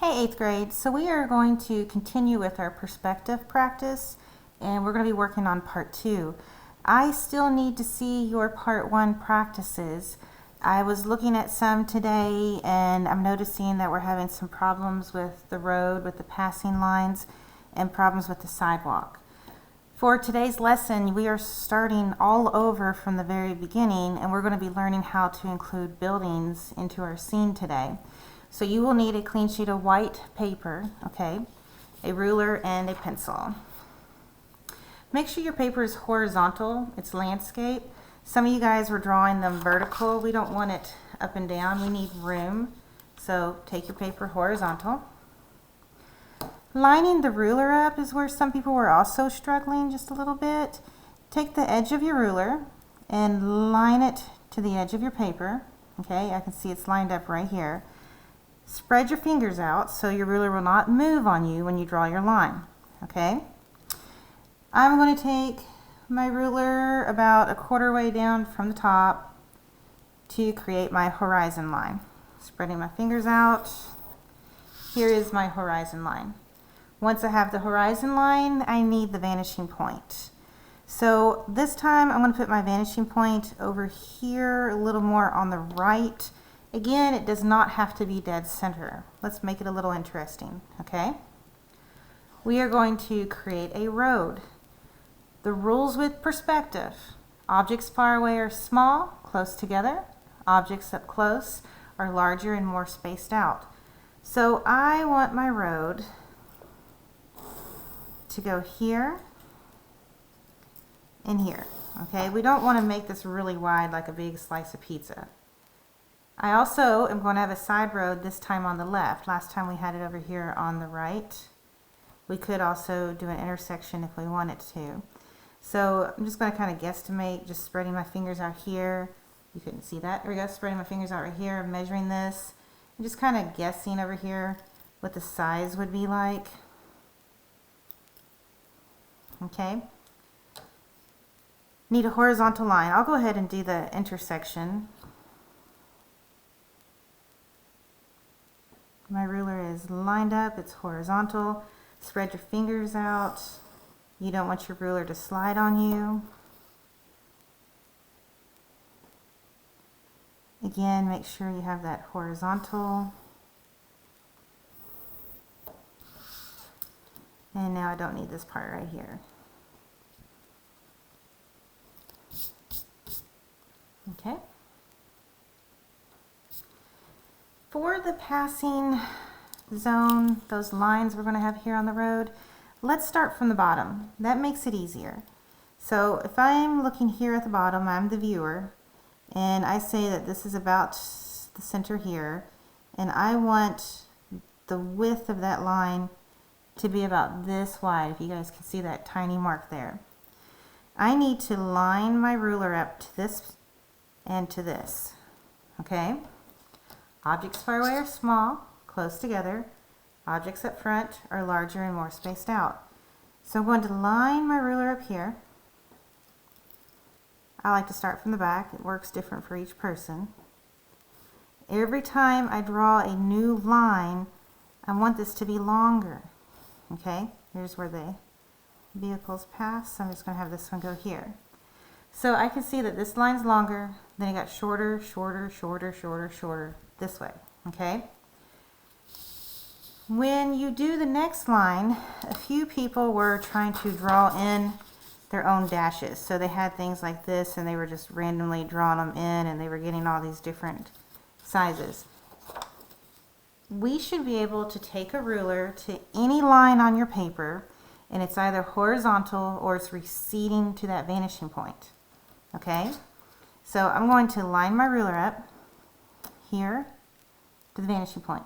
Hey, 8th grade. So we are going to continue with our perspective practice, and we're going to be working on part 2. I still need to see your part 1 practices. I was looking at some today, and I'm noticing that we're having some problems with the road, with the passing lines, and problems with the sidewalk. For today's lesson, we are starting all over from the very beginning, and we're going to be learning how to include buildings into our scene today. So you will need a clean sheet of white paper, okay, a ruler, and a pencil. Make sure your paper is horizontal, it's landscape. Some of you guys were drawing them vertical. We don't want it up and down, we need room. So take your paper horizontal. Lining the ruler up is where some people were also struggling just a little bit. Take the edge of your ruler and line it to the edge of your paper. Okay, I can see it's lined up right here. Spread your fingers out so your ruler will not move on you when you draw your line. Okay? I'm going to take my ruler about a quarter way down from the top to create my horizon line. Spreading my fingers out. Here is my horizon line. Once I have the horizon line, I need the vanishing point. So this time I'm going to put my vanishing point over here, a little more on the right. Again, it does not have to be dead center. Let's make it a little interesting, okay? We are going to create a road. The rules with perspective. Objects far away are small, close together. Objects up close are larger and more spaced out. So I want my road to go here and here, okay? We don't want to make this really wide like a big slice of pizza. I also am going to have a side road this time on the left. Last time we had it over here on the right. We could also do an intersection if we wanted to. So I'm just going to kind of guesstimate, just spreading my fingers out here. You couldn't see that. There we go, spreading my fingers out right here, measuring this. I'm just kind of guessing over here what the size would be like. Okay. Need a horizontal line. I'll go ahead and do the intersection. My ruler is lined up, it's horizontal. Spread your fingers out. You don't want your ruler to slide on you. Again, make sure you have that horizontal. And now I don't need this part right here. Okay. For the passing zone, those lines we're going to have here on the road, let's start from the bottom. That makes it easier. So if I'm looking here at the bottom, I'm the viewer, and I say that this is about the center here, and I want the width of that line to be about this wide, if you guys can see that tiny mark there. I need to line my ruler up to this and to this, okay? Objects far away are small, close together. Objects up front are larger and more spaced out. So I'm going to line my ruler up here. I like to start from the back. It works different for each person. Every time I draw a new line, I want this to be longer. Okay, here's where the vehicles pass. So I'm just going to have this one go here. So I can see that this line's longer, then it got shorter, shorter, shorter, shorter, shorter, this way, okay? When you do the next line, a few people were trying to draw in their own dashes. So they had things like this, and they were just randomly drawing them in, and they were getting all these different sizes. We should be able to take a ruler to any line on your paper, and it's either horizontal or it's receding to that vanishing point. Okay? So I'm going to line my ruler up here to the vanishing point.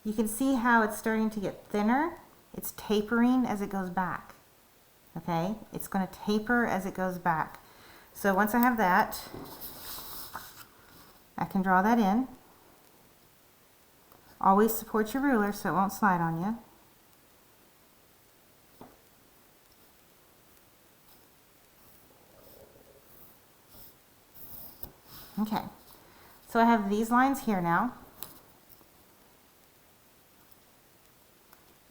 You can see how it's starting to get thinner. It's tapering as it goes back. Okay? It's going to taper as it goes back. So once I have that, I can draw that in. Always support your ruler so it won't slide on you. Okay, so I have these lines here now.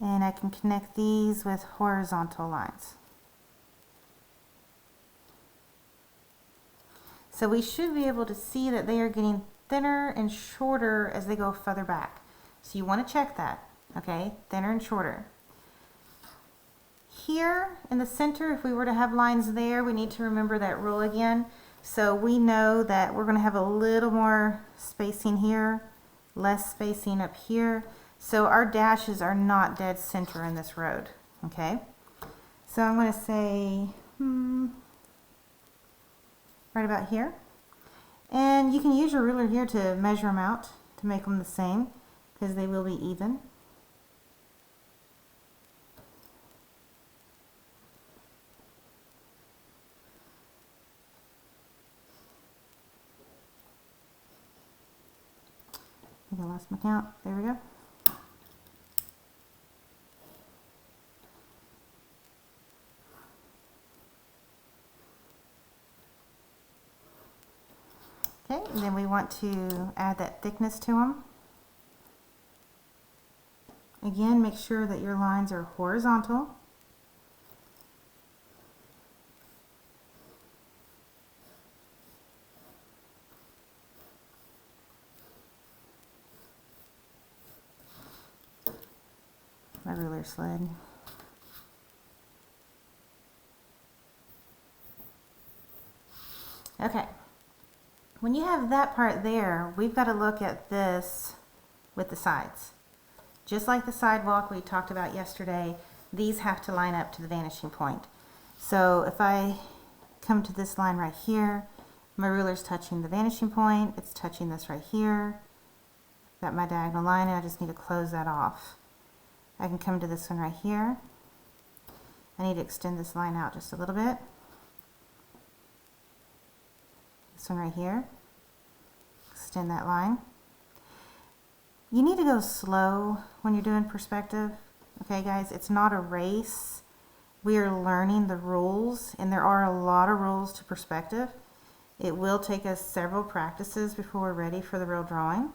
And I can connect these with horizontal lines. So we should be able to see that they are getting thinner and shorter as they go further back. So you want to check that, okay? Thinner and shorter. Here in the center, if we were to have lines there, we need to remember that rule again. So we know that we're going to have a little more spacing here, less spacing up here. So our dashes are not dead center in this road, okay? So I'm going to say, right about here. And you can use your ruler here to measure them out to make them the same, because they will be even. I think I lost my count. There we go. Okay, and then we want to add that thickness to them. Again, make sure that your lines are horizontal. My ruler slid. Okay. When you have that part there, we've got to look at this with the sides. Just like the sidewalk we talked about yesterday, these have to line up to the vanishing point. So if I come to this line right here, my ruler's touching the vanishing point, it's touching this right here. Got my diagonal line and I just need to close that off. I can come to this one right here. I need to extend this line out just a little bit. This one right here. Extend that line. You need to go slow when you're doing perspective. Okay, guys, it's not a race. We are learning the rules, and there are a lot of rules to perspective. It will take us several practices before we're ready for the real drawing.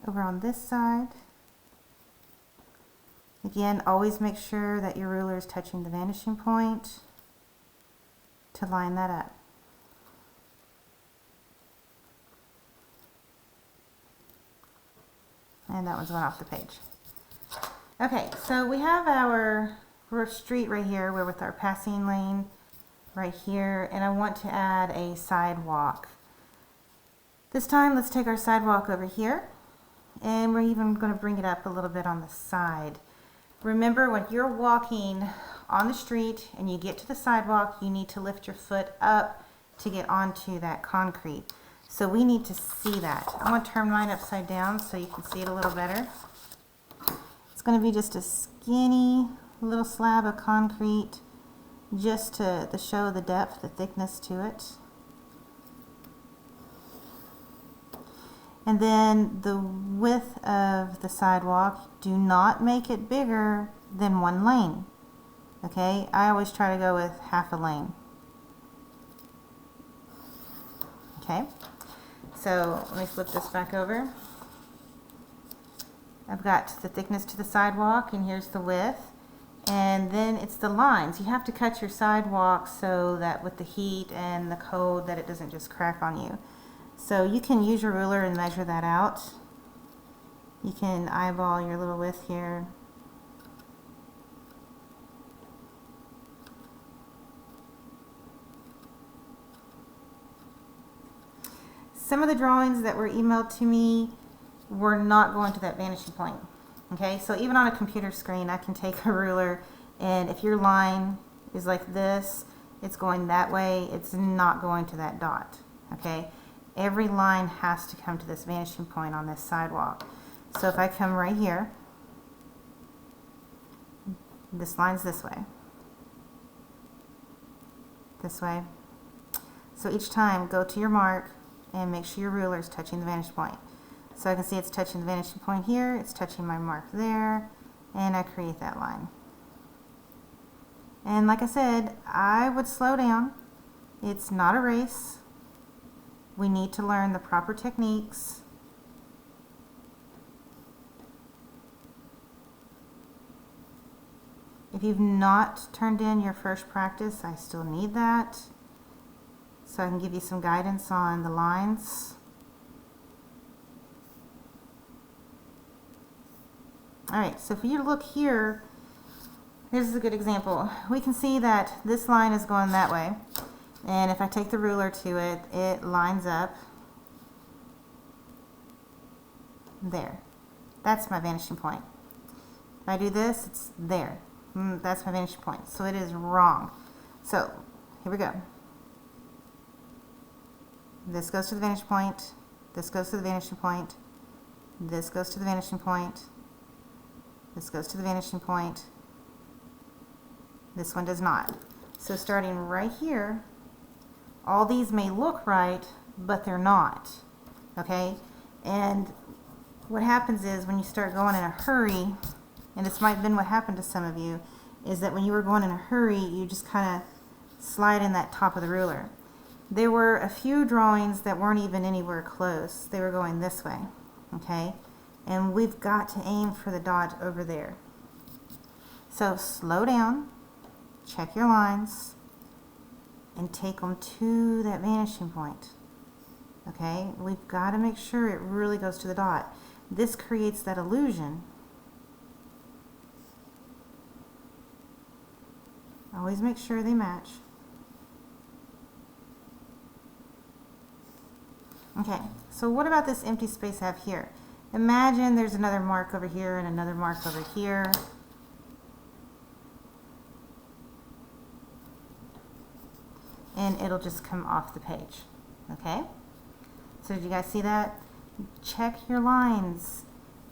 Over on this side, again, always make sure that your ruler is touching the vanishing point to line that up. And that one's going off the page. Okay, so we have our street right here. We're with our passing lane right here, and I want to add a sidewalk. This time, let's take our sidewalk over here. And we're even going to bring it up a little bit on the side. Remember, when you're walking on the street and you get to the sidewalk, you need to lift your foot up to get onto that concrete. So we need to see that. I'm going to turn mine upside down so you can see it a little better. It's going to be just a skinny little slab of concrete just to show the depth, the thickness to it. And then the width of the sidewalk, do not make it bigger than one lane. Okay, I always try to go with half a lane. Okay, so let me flip this back over. I've got the thickness to the sidewalk, and here's the width. And then it's the lines. You have to cut your sidewalk so that with the heat and the cold that it doesn't just crack on you. So you can use your ruler and measure that out. You can eyeball your little width here. Some of the drawings that were emailed to me were not going to that vanishing point. Okay, so even on a computer screen, I can take a ruler, and if your line is like this, it's going that way, it's not going to that dot. Okay. Every line has to come to this vanishing point on this sidewalk. So if I come right here, this line's this way. This way. So each time, go to your mark and make sure your ruler is touching the vanishing point. So I can see it's touching the vanishing point here, it's touching my mark there, and I create that line. And like I said, I would slow down It's not a race. We need to learn the proper techniques. If you've not turned in your first practice, I still need that so I can give you some guidance on the lines. Alright, so for you to look here, here's a good example. We can see that this line is going that way, and if I take the ruler to it, it lines up there. That's my vanishing point. If I do this, it's there. That's my vanishing point. So it is wrong. So here we go. This goes to the vanishing point. This goes to the vanishing point. This goes to the vanishing point. This goes to the vanishing point. This one does not. So starting right here, all these may look right, but they're not. Okay? And what happens is when you start going in a hurry, and this might have been what happened to some of you, is that when you were going in a hurry, you just kind of slide in that top of the ruler. There were a few drawings that weren't even anywhere close. They were going this way. Okay? And we've got to aim for the dot over there. So slow down, check your lines, and take them to that vanishing point. Okay? We've got to make sure it really goes to the dot. This creates that illusion. Always make sure they match. Okay, so what about this empty space I have here? Imagine there's another mark over here and another mark over here. And it'll just come off the page. Okay? So did you guys see that? Check your lines,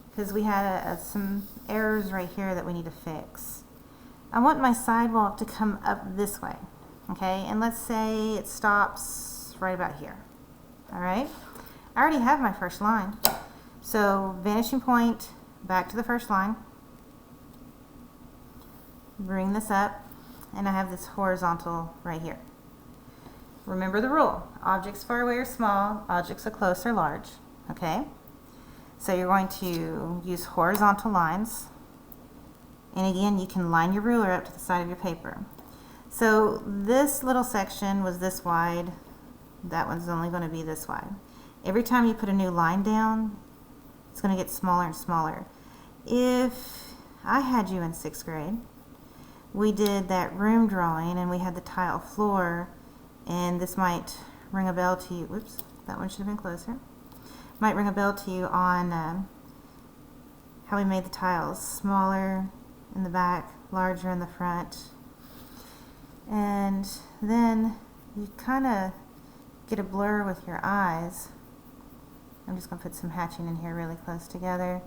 because we had some errors right here that we need to fix. I want my sidewalk to come up this way. Okay? And let's say it stops right about here. Alright? I already have my first line. So vanishing point, back to the first line. Bring this up, and I have this horizontal right here. Remember the rule. Objects far away are small, objects are close are large. Okay? So you're going to use horizontal lines. And again, you can line your ruler up to the side of your paper. So this little section was this wide. That one's only going to be this wide. Every time you put a new line down, it's going to get smaller and smaller. If I had you in 6th grade, we did that room drawing and we had the tile floor, and this might ring a bell to you. Whoops, that one should have been closer. Might ring a bell to you on how we made the tiles smaller in the back, larger in the front. And then you kind of get a blur with your eyes. I'm just going to put some hatching in here really close together.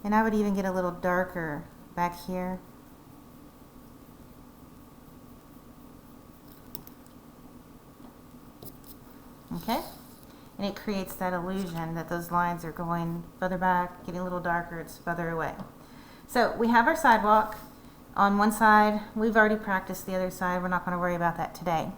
And I would even get a little darker back here. Okay? And it creates that illusion that those lines are going further back, getting a little darker, it's further away. So we have our sidewalk on one side. We've already practiced the other side. We're not going to worry about that today.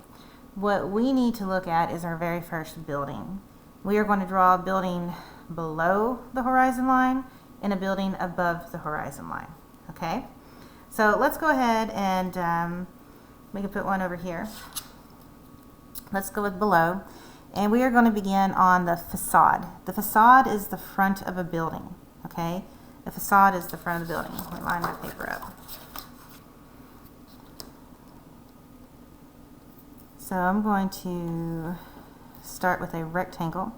What we need to look at is our very first building. We are going to draw a building below the horizon line and a building above the horizon line. Okay? So let's go ahead and we can put one over here. Let's go with below. And we are going to begin on the facade. The facade is the front of a building. Okay? The facade is the front of the building. Let me line my paper up. So I'm going to start with a rectangle.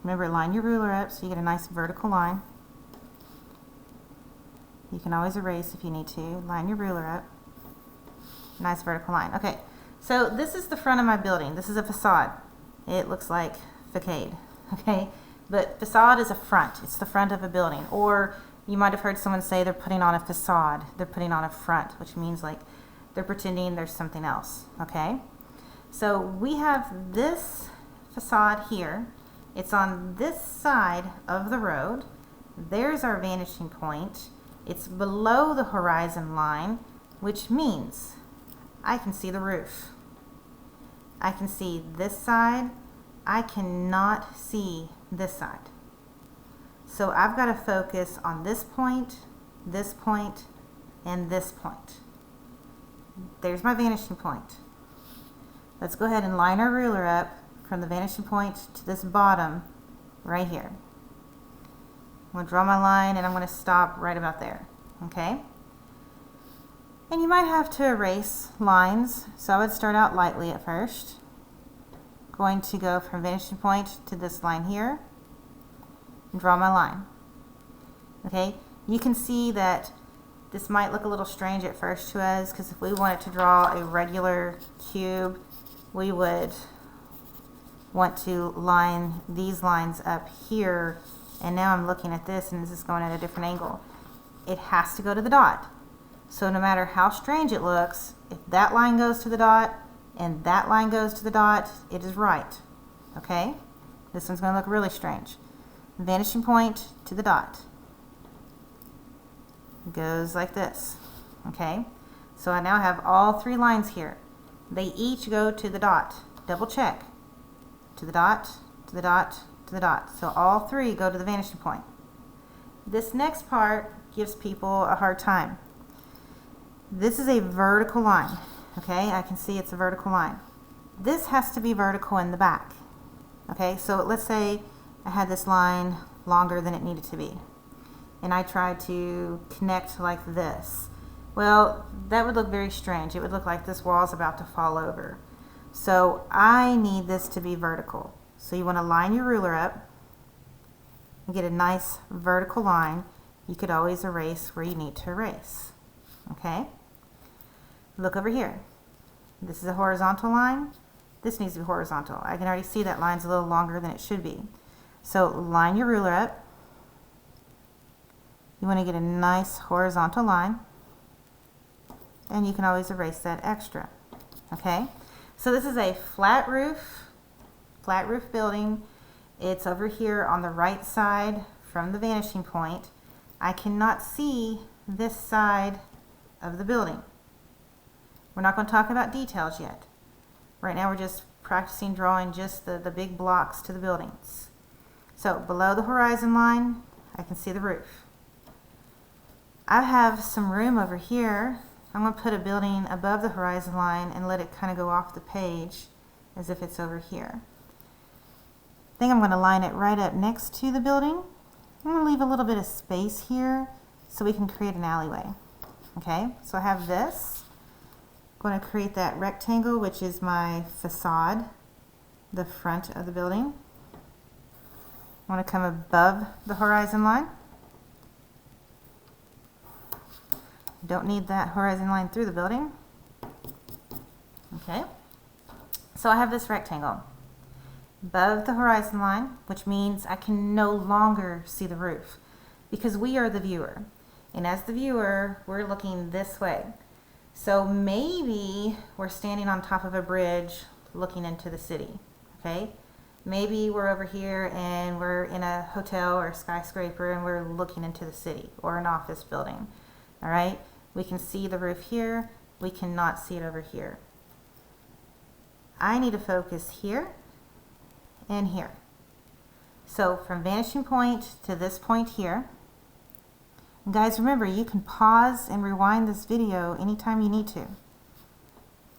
Remember, line your ruler up so you get a nice vertical line. You can always erase if you need to. Line your ruler up. Nice vertical line. Okay, so this is the front of my building. This is a facade. It looks like facade. Okay, but facade is a front. It's the front of a building. Or you might have heard someone say they're putting on a facade. They're putting on a front, which means like they're pretending there's something else. Okay, so we have this facade here. It's on this side of the road, There's our vanishing point. It's below the horizon line, which means I can see the roof. I can see this side. I cannot see this side. So I've got to focus on this point, and this point. There's my vanishing point. Let's go ahead and line our ruler up from the vanishing point to this bottom right here. I'm going to draw my line and I'm going to stop right about there. Okay? And you might have to erase lines, so I would start out lightly at first. Going to go from vanishing point to this line here and draw my line. Okay? You can see that this might look a little strange at first to us, because if we wanted to draw a regular cube, we would want to line these lines up here, and now I'm looking at this and this is going at a different angle. It has to go to the dot. So no matter how strange it looks, if that line goes to the dot and that line goes to the dot, it is right. Okay? This one's going to look really strange. Vanishing point to the dot. It goes like this. Okay? So I now have all three lines here. They each go to the dot. Double check. To the dot, to the dot, to the dot. So all three go to the vanishing point. This next part gives people a hard time. This is a vertical line. Okay, I can see it's a vertical line. This has to be vertical in the back. Okay, so let's say I had this line longer than it needed to be, and I tried to connect like this. Well, that would look very strange. It would look like this wall is about to fall over. So I need this to be vertical. So you want to line your ruler up and get a nice vertical line. You could always erase where you need to erase. Okay? Look over here. This is a horizontal line. This needs to be horizontal. I can already see that line's a little longer than it should be. So line your ruler up. You want to get a nice horizontal line, and you can always erase that extra. Okay? So this is a flat roof building. It's over here on the right side from the vanishing point. I cannot see this side of the building. We're not going to talk about details yet. Right now we're just practicing drawing just the big blocks to the buildings. So below the horizon line, I can see the roof. I have some room over here. I'm going to put a building above the horizon line and let it kind of go off the page as if it's over here. I think I'm going to line it right up next to the building. I'm going to leave a little bit of space here so we can create an alleyway. Okay, so I have this. I'm going to create that rectangle, which is my facade, the front of the building. I want to come above the horizon line. Don't need that horizon line through the building. Okay, so I have this rectangle above the horizon line, which means I can no longer see the roof because we are the viewer. And as the viewer, we're looking this way. So maybe we're standing on top of a bridge looking into the city. Okay, maybe we're over here and we're in a hotel or a skyscraper and we're looking into the city or an office building. All right. We can see the roof here. We cannot see it over here. I need to focus here and here. So from vanishing point to this point here. And guys, remember, you can pause and rewind this video anytime you need to.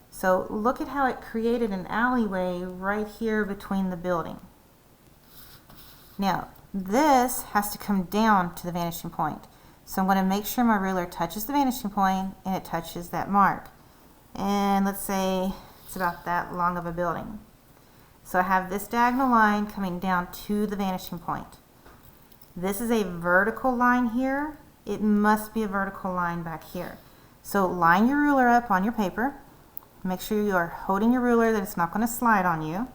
So look at how it created an alleyway right here between the building. Now, this has to come down to the vanishing point. So I'm going to make sure my ruler touches the vanishing point and it touches that mark. And let's say it's about that long of a building. So I have this diagonal line coming down to the vanishing point. This is a vertical line here. It must be a vertical line back here. So line your ruler up on your paper. Make sure you are holding your ruler, that it's not going to slide on you.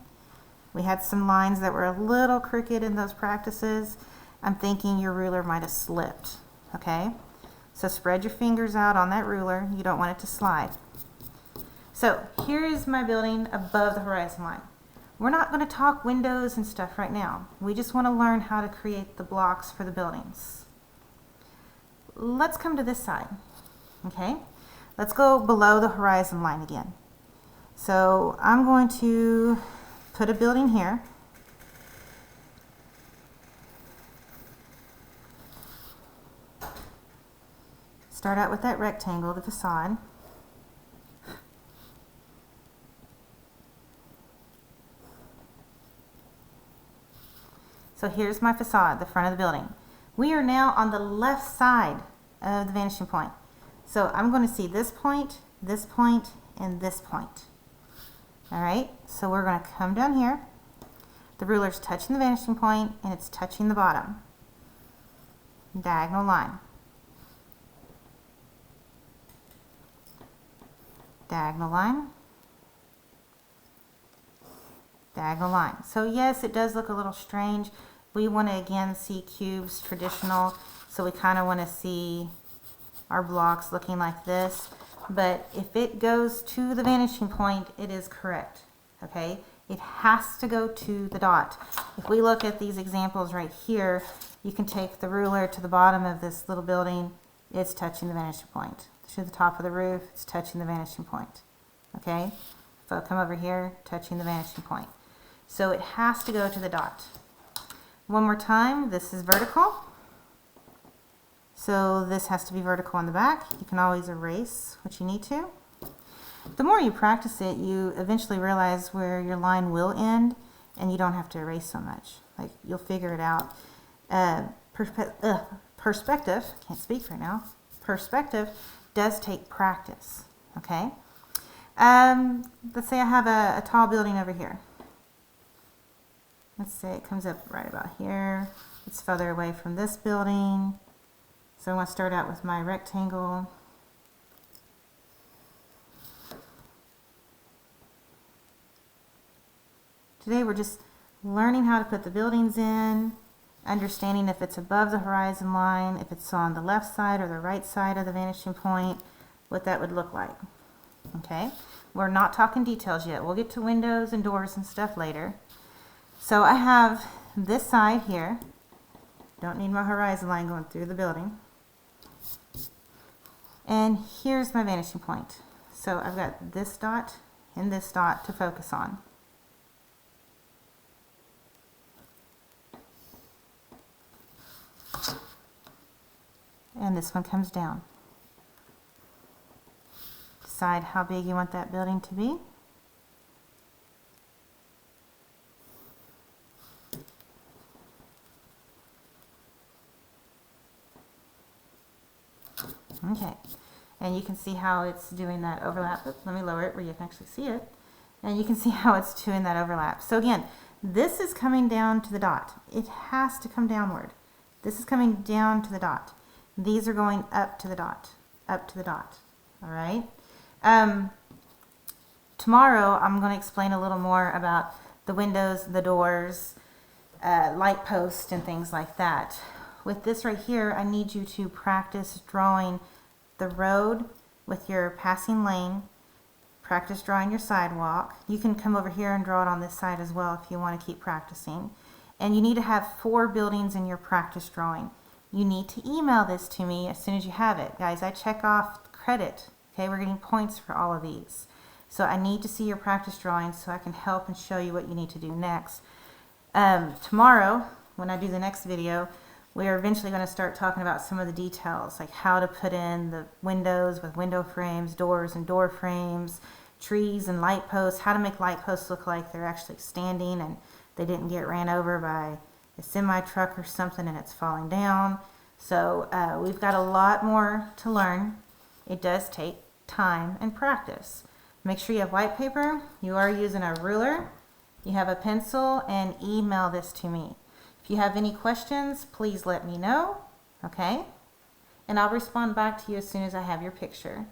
We had some lines that were a little crooked in those practices. I'm thinking your ruler might have slipped. Okay, so spread your fingers out on that ruler. You don't want it to slide. So here is my building above the horizon line. We're not going to talk windows and stuff right now. We just want to learn how to create the blocks for the buildings. Let's come to this side, okay? Let's go below the horizon line again. So I'm going to put a building here. Start out with that rectangle, the facade. So here's my facade, the front of the building. We are now on the left side of the vanishing point. So I'm going to see this point, and this point. All right, so we're going to come down here. The ruler's touching the vanishing point, and it's touching the bottom. Diagonal line. Diagonal line. Diagonal line. So yes, it does look a little strange. We want to again see cubes traditional, so we kind of want to see our blocks looking like this. But if it goes to the vanishing point, it is correct. Okay, it has to go to the dot. If we look at these examples right here, you can take the ruler to the bottom of this little building, it's touching the vanishing point. To the top of the roof, it's touching the vanishing point. Okay, so I'll come over here, touching the vanishing point. So it has to go to the dot. One more time, this is vertical. So this has to be vertical on the back. You can always erase what you need to. The more you practice it, you eventually realize where your line will end and you don't have to erase so much. Like, you'll figure it out. Perspective, can't speak right now. Perspective does take practice, okay? Let's say I have a tall building over here. Let's say it comes up right about here. It's further away from this building. So I want to start out with my rectangle. Today we're just learning how to put the buildings in, understanding if it's above the horizon line, if it's on the left side or the right side of the vanishing point, what that would look like. Okay, we're not talking details yet. We'll get to windows and doors and stuff later. So I have this side here. Don't need my horizon line going through the building. And here's my vanishing point. So I've got this dot and this dot to focus on. And this one comes down. Decide how big you want that building to be. Okay, and you can see how it's doing that overlap. Oops, let me lower it where you can actually see it. And you can see how it's doing that overlap. So again, this is coming down to the dot. It has to come downward. This is coming down to the dot. These are going up to the dot, up to the dot. All right. Tomorrow I'm going to explain a little more about the windows, the doors, light posts, and things like that. With this right here, I need you to practice drawing the road with your passing lane. Practice drawing your sidewalk. You can come over here and draw it on this side as well if you want to keep practicing. And you need to have 4 buildings in your practice drawing. You need to email this to me as soon as you have it. Guys, I check off credit. Okay, we're getting points for all of these. So I need to see your practice drawings so I can help and show you what you need to do next. Tomorrow, when I do the next video, we are eventually going to start talking about some of the details, like how to put in the windows with window frames, doors and door frames, trees and light posts, how to make light posts look like they're actually standing and they didn't get ran over by a semi-truck or something and it's falling down. So we've got a lot more to learn. It does take time and practice. Make sure you have white paper, you are using a ruler, you have a pencil, and email this to me. If you have any questions, please let me know, okay? And I'll respond back to you as soon as I have your picture.